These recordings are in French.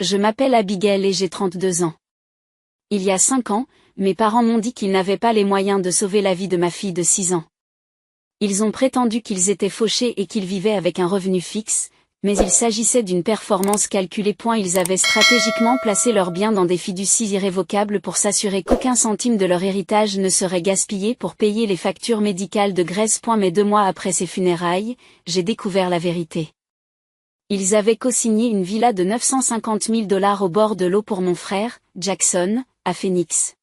Je m'appelle Abigail et j'ai 32 ans. Il y a 5 ans, mes parents m'ont dit qu'ils n'avaient pas les moyens de sauver la vie de ma fille de 6 ans. Ils ont prétendu qu'ils étaient fauchés et qu'ils vivaient avec un revenu fixe, mais il s'agissait d'une performance calculée. Ils avaient stratégiquement placé leurs biens dans des fiducies irrévocables pour s'assurer qu'aucun centime de leur héritage ne serait gaspillé pour payer les factures médicales de Grace. Mais 2 mois après ses funérailles, j'ai découvert la vérité. Ils avaient co-signé une villa de 950 000 $ au bord de l'eau pour mon frère, Jackson, à Phoenix.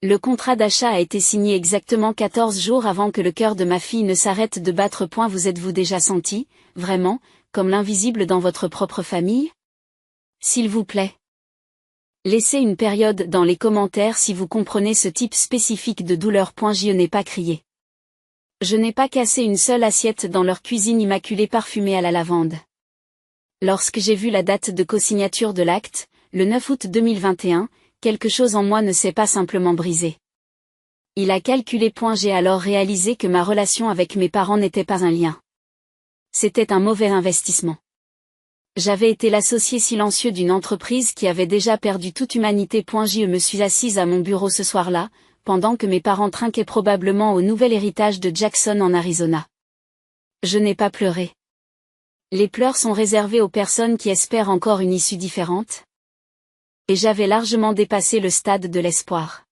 Le contrat d'achat a été signé exactement 14 jours avant que le cœur de ma fille ne s'arrête de battre. Vous êtes-vous déjà senti, vraiment, comme l'invisible dans votre propre famille? S'il vous plaît, laissez une période dans les commentaires si vous comprenez ce type spécifique de douleur. Je n'ai pas crié. Je n'ai pas cassé une seule assiette dans leur cuisine immaculée parfumée à la lavande. Lorsque j'ai vu la date de co-signature de l'acte, le 9 août 2021, quelque chose en moi ne s'est pas simplement brisé. Il a calculé. J'ai alors réalisé que ma relation avec mes parents n'était pas un lien. C'était un mauvais investissement. J'avais été l'associé silencieux d'une entreprise qui avait déjà perdu toute humanité. Je me suis assise à mon bureau ce soir-là, pendant que mes parents trinquaient probablement au nouvel héritage de Jackson en Arizona. Je n'ai pas pleuré. Les pleurs sont réservés aux personnes qui espèrent encore une issue différente. Et j'avais largement dépassé le stade de l'espoir.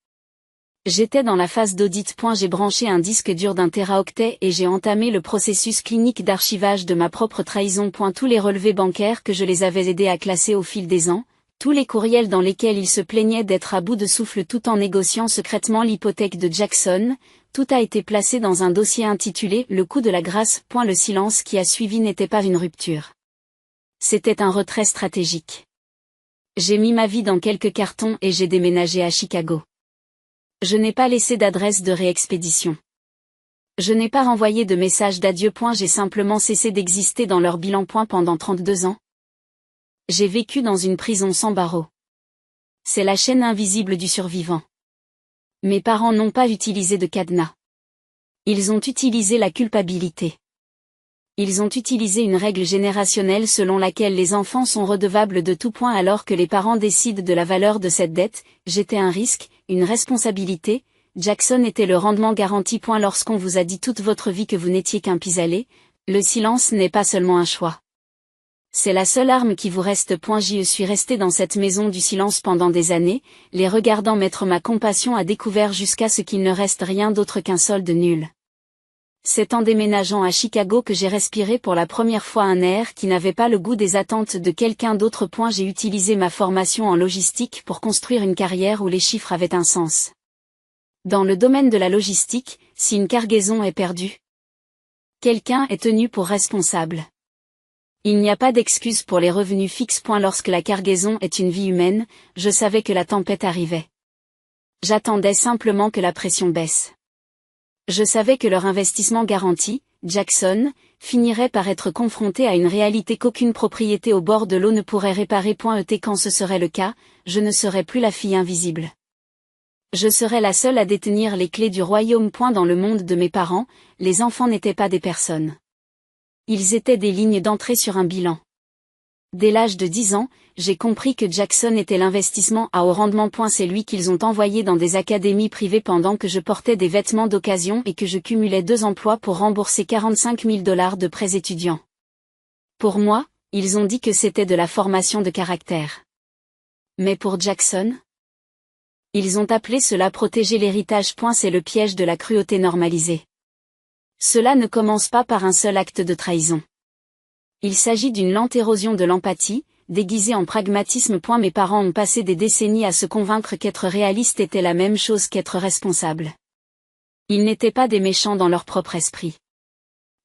J'étais dans la phase d'audit. J'ai branché un disque dur d'1 téraoctet et j'ai entamé le processus clinique d'archivage de ma propre trahison. Tous les relevés bancaires que je les avais aidés à classer au fil des ans, tous les courriels dans lesquels ils se plaignaient d'être à bout de souffle tout en négociant secrètement l'hypothèque de Jackson, tout a été placé dans un dossier intitulé « Le coup de la grâce ». Le silence qui a suivi n'était pas une rupture. C'était un retrait stratégique. J'ai mis ma vie dans quelques cartons et j'ai déménagé à Chicago. Je n'ai pas laissé d'adresse de réexpédition. Je n'ai pas renvoyé de message d'adieu. J'ai simplement cessé d'exister dans leur bilan. Pendant 32 ans. J'ai vécu dans une prison sans barreaux. C'est la chaîne invisible du survivant. Mes parents n'ont pas utilisé de cadenas. Ils ont utilisé la culpabilité. Ils ont utilisé une règle générationnelle selon laquelle les enfants sont redevables de tout. Alors que les parents décident de la valeur de cette dette, j'étais un risque, une responsabilité. Jackson était le rendement garanti. Lorsqu'on vous a dit toute votre vie que vous n'étiez qu'un pis-aller, le silence n'est pas seulement un choix. C'est la seule arme qui vous reste. Je suis resté dans cette maison du silence pendant des années, les regardant mettre ma compassion à découvert jusqu'à ce qu'il ne reste rien d'autre qu'un solde nul. C'est en déménageant à Chicago que j'ai respiré pour la première fois un air qui n'avait pas le goût des attentes de quelqu'un d'autre. J'ai utilisé ma formation en logistique pour construire une carrière où les chiffres avaient un sens. Dans le domaine de la logistique, si une cargaison est perdue, quelqu'un est tenu pour responsable. Il n'y a pas d'excuse pour les revenus fixes. Lorsque la cargaison est une vie humaine, je savais que la tempête arrivait. J'attendais simplement que la pression baisse. Je savais que leur investissement garanti, Jackson, finirait par être confronté à une réalité qu'aucune propriété au bord de l'eau ne pourrait réparer. Quand ce serait le cas, je ne serais plus la fille invisible. Je serais la seule à détenir les clés du royaume. Dans le monde de mes parents, les enfants n'étaient pas des personnes. Ils étaient des lignes d'entrée sur un bilan. Dès l'âge de 10 ans, j'ai compris que Jackson était l'investissement à haut rendement. C'est lui qu'ils ont envoyé dans des académies privées pendant que je portais des vêtements d'occasion et que je cumulais 2 emplois pour rembourser 45 000 $ de prêts étudiants. Pour moi, ils ont dit que c'était de la formation de caractère. Mais pour Jackson? Ils ont appelé cela protéger l'héritage. C'est le piège de la cruauté normalisée. Cela ne commence pas par un seul acte de trahison. Il s'agit d'une lente érosion de l'empathie, déguisée en pragmatisme. Mes parents ont passé des décennies à se convaincre qu'être réaliste était la même chose qu'être responsable. Ils n'étaient pas des méchants dans leur propre esprit.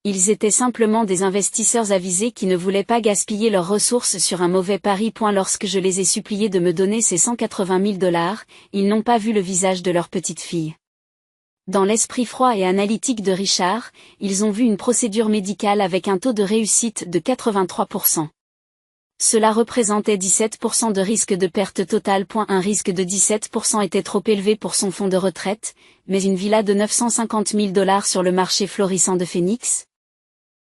Ils étaient simplement des investisseurs avisés qui ne voulaient pas gaspiller leurs ressources sur un mauvais pari. Lorsque je les ai suppliés de me donner ces 180 000 $, ils n'ont pas vu le visage de leur petite fille. Dans l'esprit froid et analytique de Richard, ils ont vu une procédure médicale avec un taux de réussite de 83%. Cela représentait 17% de risque de perte totale. Un risque de 17% était trop élevé pour son fonds de retraite, mais une villa de 950 000 $ sur le marché florissant de Phoenix?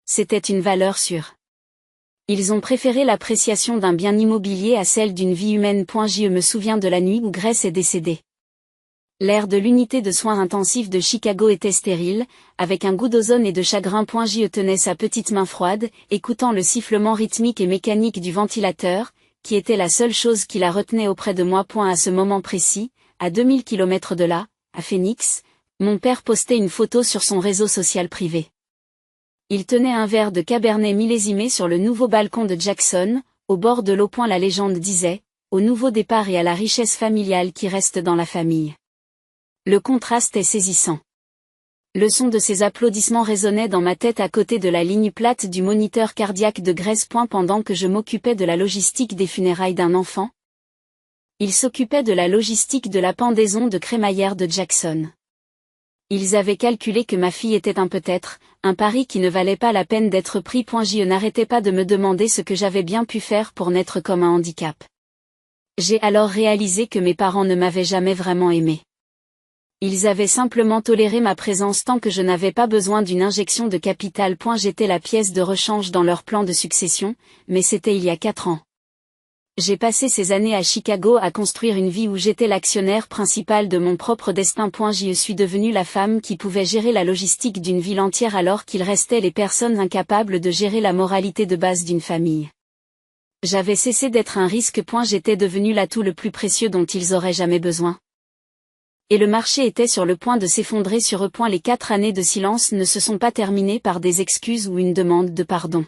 C'était une valeur sûre. Ils ont préféré l'appréciation d'un bien immobilier à celle d'une vie humaine. Je me souviens de la nuit où Grace est décédée. L'air de l'unité de soins intensifs de Chicago était stérile, avec un goût d'ozone et de chagrin. Je tenais sa petite main froide, écoutant le sifflement rythmique et mécanique du ventilateur, qui était la seule chose qui la retenait auprès de moi. À ce moment précis, à 2000 km de là, à Phoenix, mon père postait une photo sur son réseau social privé. Il tenait un verre de cabernet millésimé sur le nouveau balcon de Jackson, au bord de l'eau. La légende disait, au nouveau départ et à la richesse familiale qui reste dans la famille. Le contraste est saisissant. Le son de ses applaudissements résonnait dans ma tête à côté de la ligne plate du moniteur cardiaque de Grace. Pendant que je m'occupais de la logistique des funérailles d'un enfant, il s'occupait de la logistique de la pendaison de crémaillère de Jackson. Ils avaient calculé que ma fille était peut-être, un pari qui ne valait pas la peine d'être pris. Je n'arrêtais pas de me demander ce que j'avais bien pu faire pour naître comme un handicap. J'ai alors réalisé que mes parents ne m'avaient jamais vraiment aimé. Ils avaient simplement toléré ma présence tant que je n'avais pas besoin d'une injection de capital. J'étais la pièce de rechange dans leur plan de succession, mais c'était il y a 4 ans. J'ai passé ces années à Chicago à construire une vie où j'étais l'actionnaire principal de mon propre destin. Je suis devenue la femme qui pouvait gérer la logistique d'une ville entière alors qu'il restait les personnes incapables de gérer la moralité de base d'une famille. J'avais cessé d'être un risque. J'étais devenue l'atout le plus précieux dont ils auraient jamais besoin. Et le marché était sur le point de s'effondrer sur eux. Les 4 années de silence ne se sont pas terminées par des excuses ou une demande de pardon.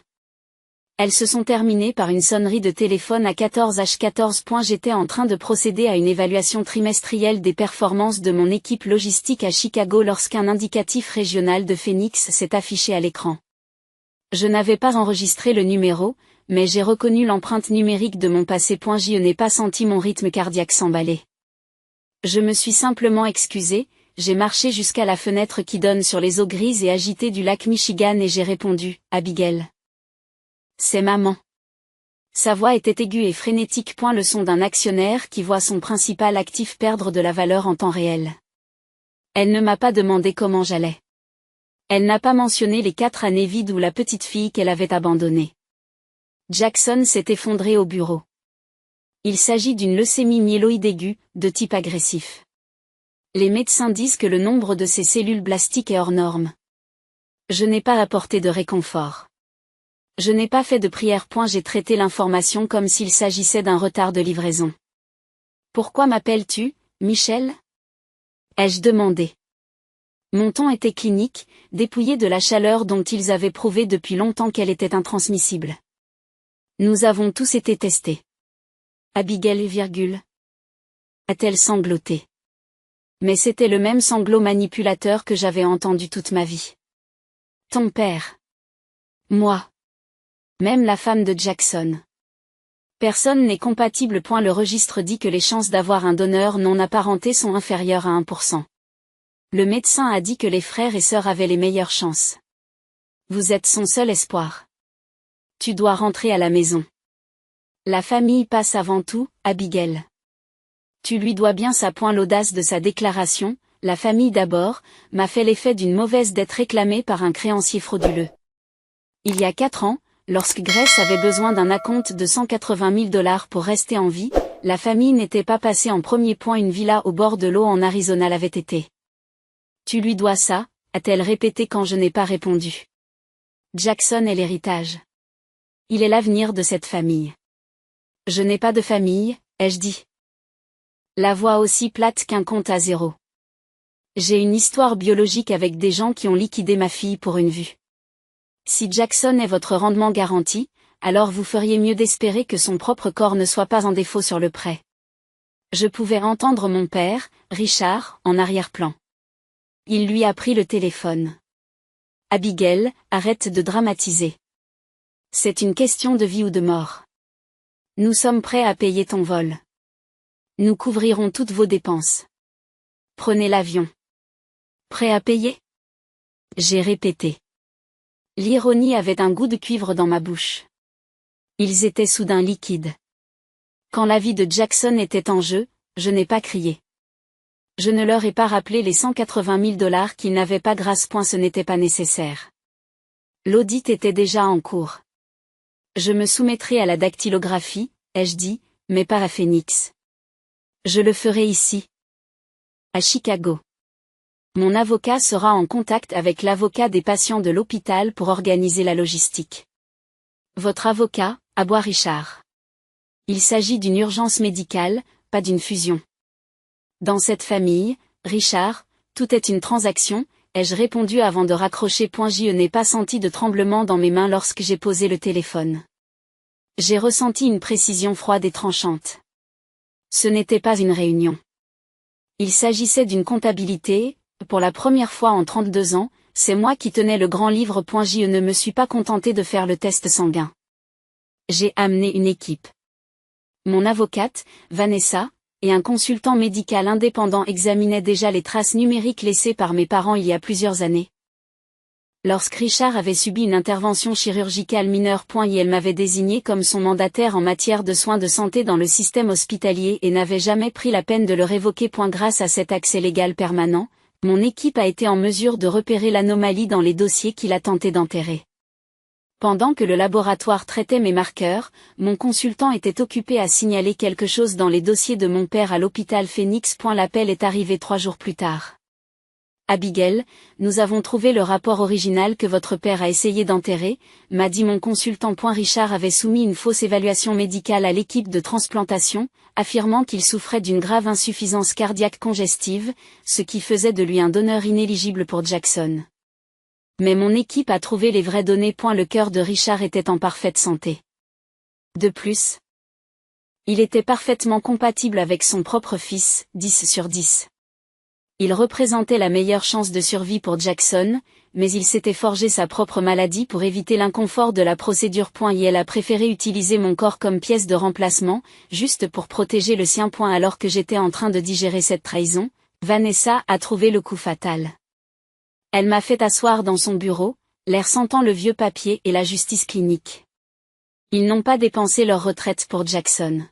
Elles se sont terminées par une sonnerie de téléphone à 14h14. J'étais en train de procéder à une évaluation trimestrielle des performances de mon équipe logistique à Chicago lorsqu'un indicatif régional de Phoenix s'est affiché à l'écran. Je n'avais pas enregistré le numéro, mais j'ai reconnu l'empreinte numérique de mon passé. Je n'ai pas senti mon rythme cardiaque s'emballer. Je me suis simplement excusée, j'ai marché jusqu'à la fenêtre qui donne sur les eaux grises et agitées du lac Michigan et j'ai répondu, Abigail. C'est maman. Sa voix était aiguë et frénétique. Le son d'un actionnaire qui voit son principal actif perdre de la valeur en temps réel. Elle ne m'a pas demandé comment j'allais. Elle n'a pas mentionné les 4 années vides ou la petite fille qu'elle avait abandonnée. Jackson s'est effondré au bureau. Il s'agit d'une leucémie myéloïde aiguë, de type agressif. Les médecins disent que le nombre de ces cellules blastiques est hors norme. Je n'ai pas apporté de réconfort. Je n'ai pas fait de prière. J'ai traité l'information comme s'il s'agissait d'un retard de livraison. Pourquoi m'appelles-tu, Michel ? Ai-je demandé. Mon ton était clinique, dépouillé de la chaleur dont ils avaient prouvé depuis longtemps qu'elle était intransmissible. Nous avons tous été testés. Abigail, a-t-elle sangloté. Mais c'était le même sanglot manipulateur que j'avais entendu toute ma vie. Ton père. Moi. Même la femme de Jackson. Personne n'est compatible. Le registre dit que les chances d'avoir un donneur non apparenté sont inférieures à 1%. Le médecin a dit que les frères et sœurs avaient les meilleures chances. Vous êtes son seul espoir. Tu dois rentrer à la maison. La famille passe avant tout, Abigail. Tu lui dois bien ça. L'audace de sa déclaration, la famille d'abord, m'a fait l'effet d'une mauvaise dette réclamée par un créancier frauduleux. Il y a 4 ans, lorsque Grace avait besoin d'un acompte de $180 000 pour rester en vie, la famille n'était pas passée en premier. Une villa au bord de l'eau en Arizona l'avait été. Tu lui dois ça, a-t-elle répété quand je n'ai pas répondu. Jackson est l'héritage. Il est l'avenir de cette famille. Je n'ai pas de famille, ai-je dit. La voix aussi plate qu'un compte à 0. J'ai une histoire biologique avec des gens qui ont liquidé ma fille pour une vue. Si Jackson est votre rendement garanti, alors vous feriez mieux d'espérer que son propre corps ne soit pas en défaut sur le prêt. Je pouvais entendre mon père, Richard, en arrière-plan. Il lui a pris le téléphone. Abigail, arrête de dramatiser. C'est une question de vie ou de mort. Nous sommes prêts à payer ton vol. Nous couvrirons toutes vos dépenses. Prenez l'avion. Prêt à payer ? J'ai répété. L'ironie avait un goût de cuivre dans ma bouche. Ils étaient soudain liquides. Quand la vie de Jackson était en jeu, je n'ai pas crié. Je ne leur ai pas rappelé les $180 000 qu'ils n'avaient pas grâce. Ce n'était pas nécessaire. L'audit était déjà en cours. Je me soumettrai à la dactylographie, ai-je dit, mais pas à Phoenix. Je le ferai ici. À Chicago. Mon avocat sera en contact avec l'avocat des patients de l'hôpital pour organiser la logistique. Votre avocat, aboie Richard. Il s'agit d'une urgence médicale, pas d'une fusion. Dans cette famille, Richard, tout est une transaction, ai-je répondu avant de raccrocher. Je n'ai pas senti de tremblement dans mes mains lorsque j'ai posé le téléphone. J'ai ressenti une précision froide et tranchante. Ce n'était pas une réunion. Il s'agissait d'une comptabilité. Pour la première fois en 32 ans, c'est moi qui tenais le grand livre. Je ne me suis pas contenté de faire le test sanguin. J'ai amené une équipe. Mon avocate, Vanessa, et un consultant médical indépendant examinaient déjà les traces numériques laissées par mes parents il y a plusieurs années. Lorsque Richard avait subi une intervention chirurgicale mineure. Elle m'avait désigné comme son mandataire en matière de soins de santé dans le système hospitalier et n'avait jamais pris la peine de le révoquer. Grâce à cet accès légal permanent, mon équipe a été en mesure de repérer l'anomalie dans les dossiers qu'il a tenté d'enterrer. Pendant que le laboratoire traitait mes marqueurs, mon consultant était occupé à signaler quelque chose dans les dossiers de mon père à l'hôpital Phoenix. L'appel est arrivé 3 jours plus tard. Abigail, nous avons trouvé le rapport original que votre père a essayé d'enterrer, m'a dit mon consultant. Richard avait soumis une fausse évaluation médicale à l'équipe de transplantation, affirmant qu'il souffrait d'une grave insuffisance cardiaque congestive, ce qui faisait de lui un donneur inéligible pour Jackson. Mais mon équipe a trouvé les vraies données. Le cœur de Richard était en parfaite santé. De plus, il était parfaitement compatible avec son propre fils, 10 sur 10. Il représentait la meilleure chance de survie pour Jackson, mais il s'était forgé sa propre maladie pour éviter l'inconfort de la procédure. Elle a préféré utiliser mon corps comme pièce de remplacement, juste pour protéger le sien. Alors que j'étais en train de digérer cette trahison, Vanessa a trouvé le coup fatal. Elle m'a fait asseoir dans son bureau, l'air sentant le vieux papier et la justice clinique. Ils n'ont pas dépensé leur retraite pour Jackson.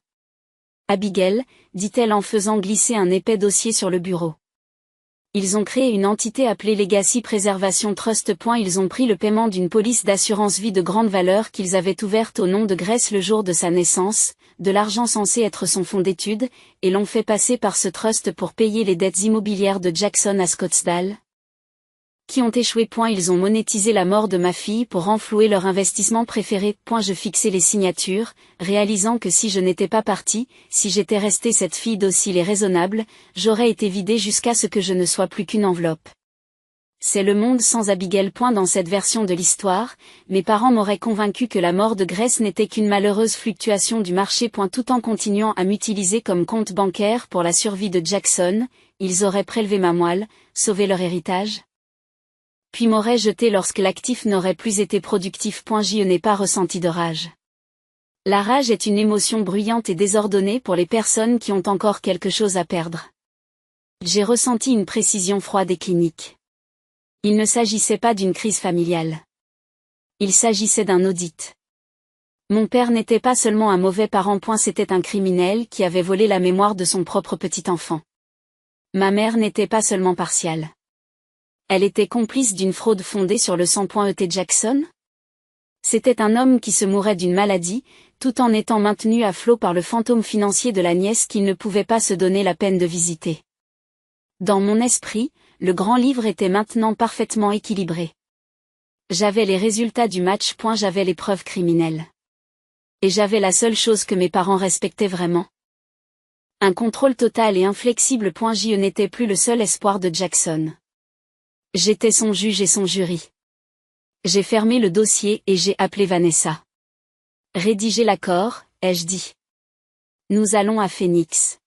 Abigail, dit-elle en faisant glisser un épais dossier sur le bureau. Ils ont créé une entité appelée Legacy Preservation Trust. Ils ont pris le paiement d'une police d'assurance vie de grande valeur qu'ils avaient ouverte au nom de Grace le jour de sa naissance, de l'argent censé être son fonds d'études, et l'ont fait passer par ce trust pour payer les dettes immobilières de Jackson à Scottsdale, qui ont échoué. Ils ont monétisé la mort de ma fille pour renflouer leur investissement préféré. Je fixais les signatures, réalisant que si je n'étais pas partie, si j'étais restée cette fille docile et raisonnable, j'aurais été vidée jusqu'à ce que je ne sois plus qu'une enveloppe. C'est le monde sans Abigail. Dans cette version de l'histoire, mes parents m'auraient convaincu que la mort de Grace n'était qu'une malheureuse fluctuation du marché. Tout en continuant à m'utiliser comme compte bancaire pour la survie de Jackson, ils auraient prélevé ma moelle, sauvé leur héritage, puis m'aurait jeté lorsque l'actif n'aurait plus été productif. Je n'ai pas ressenti de rage. La rage est une émotion bruyante et désordonnée pour les personnes qui ont encore quelque chose à perdre. J'ai ressenti une précision froide et clinique. Il ne s'agissait pas d'une crise familiale. Il s'agissait d'un audit. Mon père n'était pas seulement un mauvais parent. C'était un criminel qui avait volé la mémoire de son propre petit enfant. Ma mère n'était pas seulement partiale. Elle était complice d'une fraude fondée sur le sang. E.T. Jackson? C'était un homme qui se mourait d'une maladie, tout en étant maintenu à flot par le fantôme financier de la nièce qu'il ne pouvait pas se donner la peine de visiter. Dans mon esprit, le grand livre était maintenant parfaitement équilibré. J'avais les résultats du match. J'avais les preuves criminelles. Et j'avais la seule chose que mes parents respectaient vraiment. Un contrôle total et inflexible. Je n'étais plus le seul espoir de Jackson. J'étais son juge et son jury. J'ai fermé le dossier et j'ai appelé Vanessa. Rédiger l'accord, ai-je dit. Nous allons à Phoenix.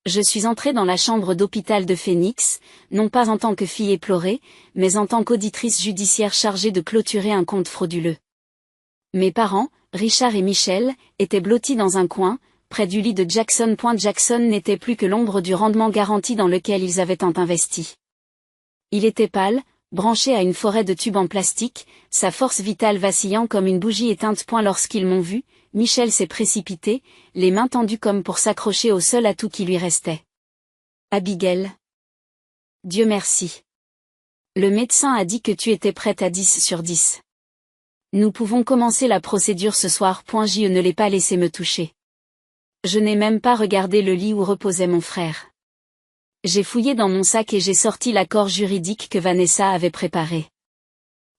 Je suis entrée dans la chambre d'hôpital de Phoenix, non pas en tant que fille éplorée, mais en tant qu'auditrice judiciaire chargée de clôturer un compte frauduleux. Mes parents, Richard et Michelle, étaient blottis dans un coin, près du lit de Jackson. Jackson n'était plus que l'ombre du rendement garanti dans lequel ils avaient tant investi. Il était pâle, branché à une forêt de tubes en plastique, sa force vitale vacillant comme une bougie éteinte. Lorsqu'ils m'ont vu, Michel s'est précipité, les mains tendues comme pour s'accrocher au seul atout qui lui restait. Abigail. Dieu merci. Le médecin a dit que tu étais prête à 10 sur 10. Nous pouvons commencer la procédure ce soir. Je ne l'ai pas laissé me toucher. Je n'ai même pas regardé le lit où reposait mon frère. J'ai fouillé dans mon sac et j'ai sorti l'accord juridique que Vanessa avait préparé.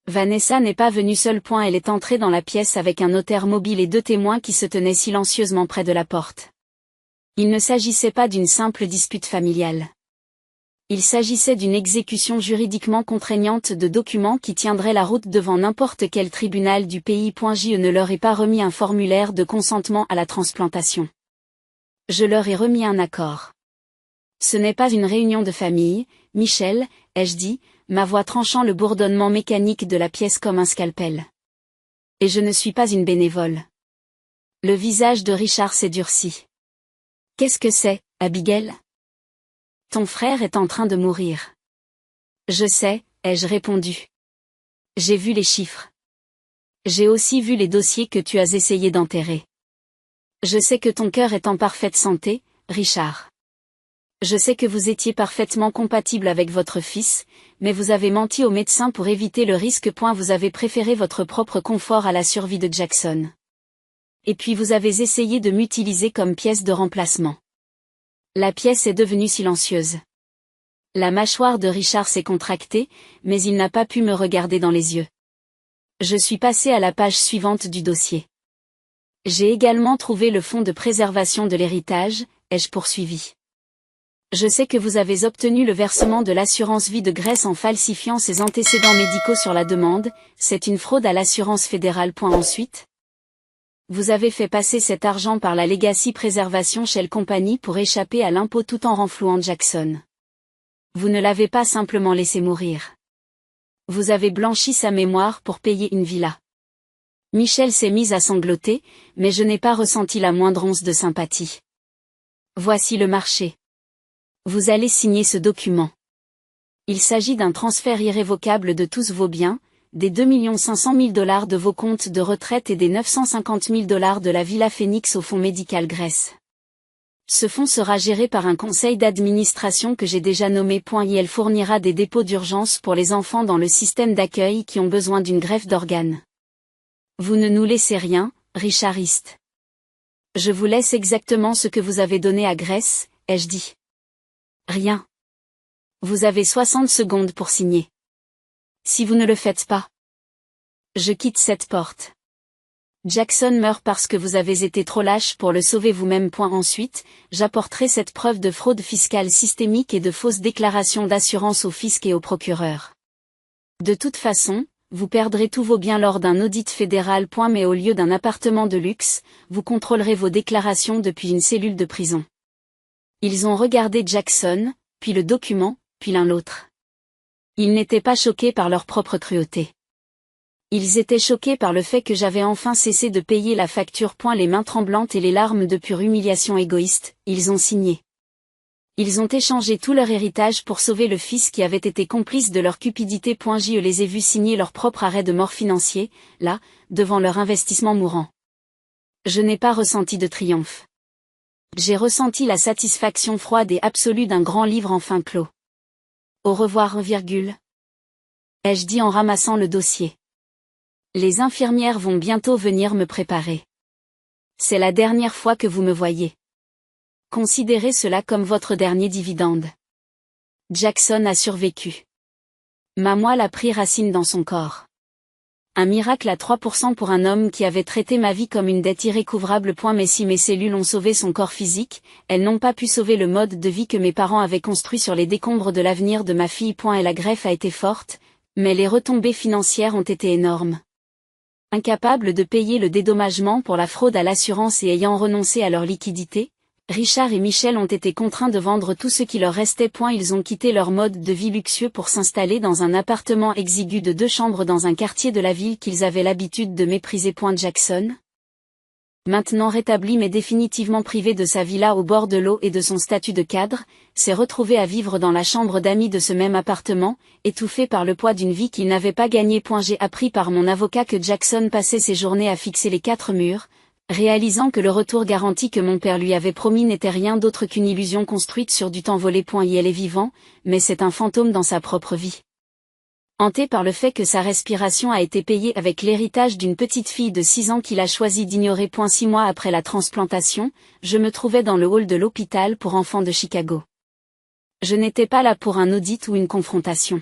Vanessa n'est pas venue seule. Elle est entrée dans la pièce avec un notaire mobile et 2 témoins qui se tenaient silencieusement près de la porte. Il ne s'agissait pas d'une simple dispute familiale. Il s'agissait d'une exécution juridiquement contraignante de documents qui tiendraient la route devant n'importe quel tribunal du pays. Je ne leur ai pas remis un formulaire de consentement à la transplantation. Je leur ai remis un accord. Ce n'est pas une réunion de famille, Michel, ai-je dit, ma voix tranchant le bourdonnement mécanique de la pièce comme un scalpel. Et je ne suis pas une bénévole. Le visage de Richard s'est durci. Qu'est-ce que c'est, Abigail? Ton frère est en train de mourir. Je sais, ai-je répondu. J'ai vu les chiffres. J'ai aussi vu les dossiers que tu as essayé d'enterrer. Je sais que ton cœur est en parfaite santé, Richard. Je sais que vous étiez parfaitement compatible avec votre fils, mais vous avez menti au médecin pour éviter le risque. Vous avez préféré votre propre confort à la survie de Jackson. Et puis vous avez essayé de m'utiliser comme pièce de remplacement. La pièce est devenue silencieuse. La mâchoire de Richard s'est contractée, mais il n'a pas pu me regarder dans les yeux. Je suis passé à la page suivante du dossier. J'ai également trouvé le fonds de préservation de l'héritage, ai-je poursuivi. Je sais que vous avez obtenu le versement de l'assurance vie de Grace en falsifiant ses antécédents médicaux sur la demande, c'est une fraude à l'assurance fédérale. Ensuite, vous avez fait passer cet argent par la Legacy Preservation Shell Company pour échapper à l'impôt tout en renflouant Jackson. Vous ne l'avez pas simplement laissé mourir. Vous avez blanchi sa mémoire pour payer une villa. Michel s'est mise à sangloter, mais je n'ai pas ressenti la moindre once de sympathie. Voici le marché. Vous allez signer ce document. Il s'agit d'un transfert irrévocable de tous vos biens, des 2 500 000 $ de vos comptes de retraite et des 950 000 $ de la Villa Phoenix au fonds médical Grèce. Ce fonds sera géré par un conseil d'administration que j'ai déjà nommé. Et elle fournira des dépôts d'urgence pour les enfants dans le système d'accueil qui ont besoin d'une greffe d'organes. Vous ne nous laissez rien, Richardiste. Je vous laisse exactement ce que vous avez donné à Grèce, ai-je dit. Rien. Vous avez 60 secondes pour signer. Si vous ne le faites pas, je quitte cette porte. Jackson meurt parce que vous avez été trop lâche pour le sauver vous-même. Ensuite, j'apporterai cette preuve de fraude fiscale systémique et de fausses déclarations d'assurance au fisc et au procureur. De toute façon, vous perdrez tous vos biens lors d'un audit fédéral. Mais au lieu d'un appartement de luxe, vous contrôlerez vos déclarations depuis une cellule de prison. Ils ont regardé Jackson, puis le document, puis l'un l'autre. Ils n'étaient pas choqués par leur propre cruauté. Ils étaient choqués par le fait que j'avais enfin cessé de payer la facture. Les mains tremblantes et les larmes de pure humiliation égoïste, ils ont signé. Ils ont échangé tout leur héritage pour sauver le fils qui avait été complice de leur cupidité. Je les ai vus signer leur propre arrêt de mort financier, là, devant leur investissement mourant. Je n'ai pas ressenti de triomphe. J'ai ressenti la satisfaction froide et absolue d'un grand livre enfin clos. Au revoir, ai-je dit en ramassant le dossier. Les infirmières vont bientôt venir me préparer. C'est la dernière fois que vous me voyez. Considérez cela comme votre dernier dividende. Jackson a survécu. Ma moelle a pris racine dans son corps. Un miracle à 3% pour un homme qui avait traité ma vie comme une dette irrécouvrable. Mais si mes cellules ont sauvé son corps physique, elles n'ont pas pu sauver le mode de vie que mes parents avaient construit sur les décombres de l'avenir de ma fille. Et la greffe a été forte, mais les retombées financières ont été énormes. Incapables de payer le dédommagement pour la fraude à l'assurance et ayant renoncé à leur liquidité, Richard et Michel ont été contraints de vendre tout ce qui leur restait. Ils ont quitté leur mode de vie luxueux pour s'installer dans un appartement exigu de 2 chambres dans un quartier de la ville qu'ils avaient l'habitude de mépriser. Jackson, maintenant rétabli mais définitivement privé de sa villa au bord de l'eau et de son statut de cadre, s'est retrouvé à vivre dans la chambre d'amis de ce même appartement, étouffé par le poids d'une vie qu'il n'avait pas gagnée. J'ai appris par mon avocat que Jackson passait ses journées à fixer les 4 murs, réalisant que le retour garanti que mon père lui avait promis n'était rien d'autre qu'une illusion construite sur du temps volé. Elle est vivant, mais c'est un fantôme dans sa propre vie. Hanté par le fait que sa respiration a été payée avec l'héritage d'une petite fille de 6 ans qu'il a choisi d'ignorer. 6 mois après la transplantation, je me trouvais dans le hall de l'hôpital pour enfants de Chicago. Je n'étais pas là pour un audit ou une confrontation.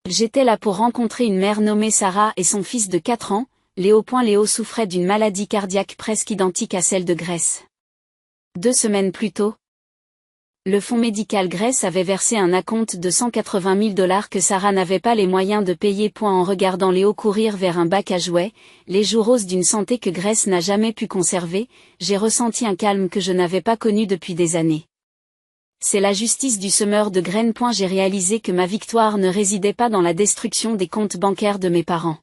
J'étais là pour rencontrer une mère nommée Sarah et son fils de 4 ans, Léo. Léo souffrait d'une maladie cardiaque presque identique à celle de Grace. 2 semaines plus tôt, le fonds médical Grace avait versé un acompte de $180 000 que Sarah n'avait pas les moyens de payer. En regardant Léo courir vers un bac à jouets, les joues roses d'une santé que Grace n'a jamais pu conserver, j'ai ressenti un calme que je n'avais pas connu depuis des années. C'est la justice du semeur de graines. J'ai réalisé que ma victoire ne résidait pas dans la destruction des comptes bancaires de mes parents.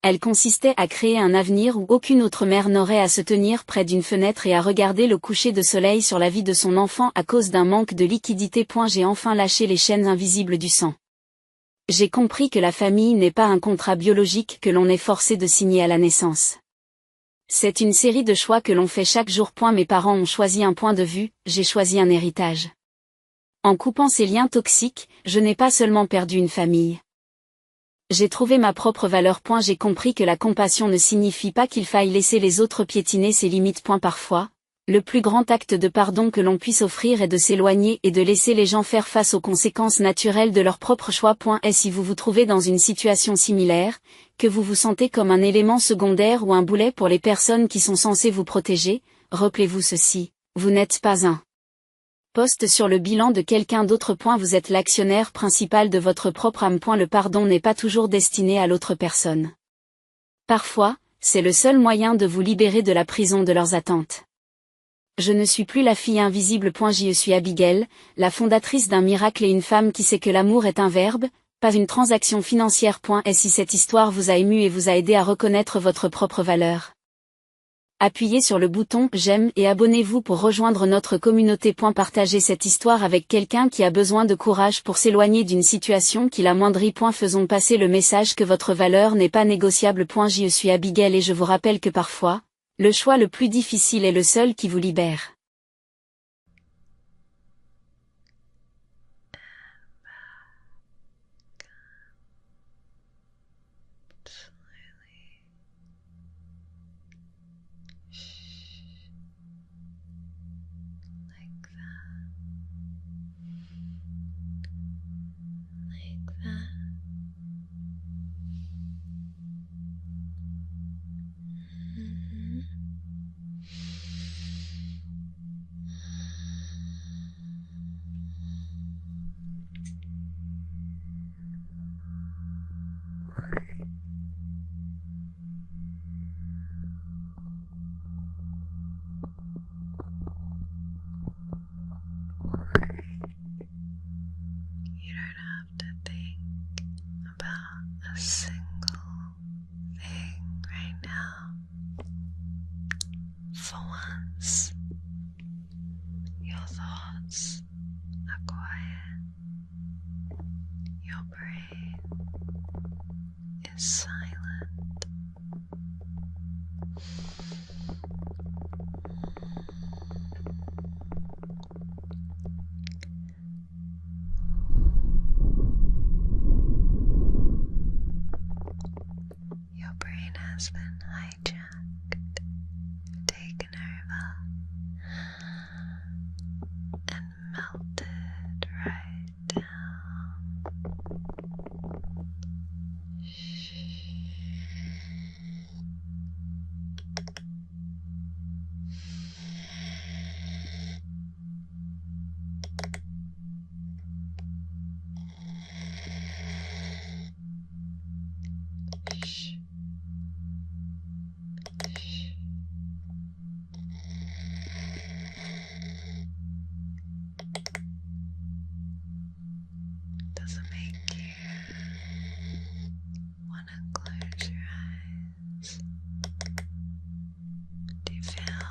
Elle consistait à créer un avenir où aucune autre mère n'aurait à se tenir près d'une fenêtre et à regarder le coucher de soleil sur la vie de son enfant à cause d'un manque de liquidité. J'ai enfin lâché les chaînes invisibles du sang. J'ai compris que la famille n'est pas un contrat biologique que l'on est forcé de signer à la naissance. C'est une série de choix que l'on fait chaque jour. Mes parents ont choisi un point de vue, j'ai choisi un héritage. En coupant ces liens toxiques, je n'ai pas seulement perdu une famille. J'ai trouvé ma propre valeur. J'ai compris que la compassion ne signifie pas qu'il faille laisser les autres piétiner ses limites. Parfois, le plus grand acte de pardon que l'on puisse offrir est de s'éloigner et de laisser les gens faire face aux conséquences naturelles de leurs propres choix. Et si vous vous trouvez dans une situation similaire, que vous vous sentez comme un élément secondaire ou un boulet pour les personnes qui sont censées vous protéger, rappelez-vous ceci, vous n'êtes pas un poste sur le bilan de quelqu'un d'autre. Vous êtes l'actionnaire principal de votre propre âme. Le pardon n'est pas toujours destiné à l'autre personne. Parfois, c'est le seul moyen de vous libérer de la prison de leurs attentes. Je ne suis plus la fille invisible. Je suis Abigail, la fondatrice d'un miracle et une femme qui sait que l'amour est un verbe, pas une transaction financière. Et si cette histoire vous a ému et vous a aidé à reconnaître votre propre valeur, appuyez sur le bouton j'aime et abonnez-vous pour rejoindre notre communauté. Partagez cette histoire avec quelqu'un qui a besoin de courage pour s'éloigner d'une situation qui l'amoindrit. Faisons passer le message que votre valeur n'est pas négociable. Je suis Abigail et je vous rappelle que parfois, le choix le plus difficile est le seul qui vous libère. You don't have to think about a single thing right now. For once, your thoughts are quiet. Your brain is silent. Your brain has been hijacked, taken over, and melted right down. Shh. Does it make you want to close your eyes? Do you feel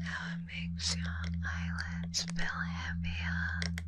how it makes your eyelids feel heavier?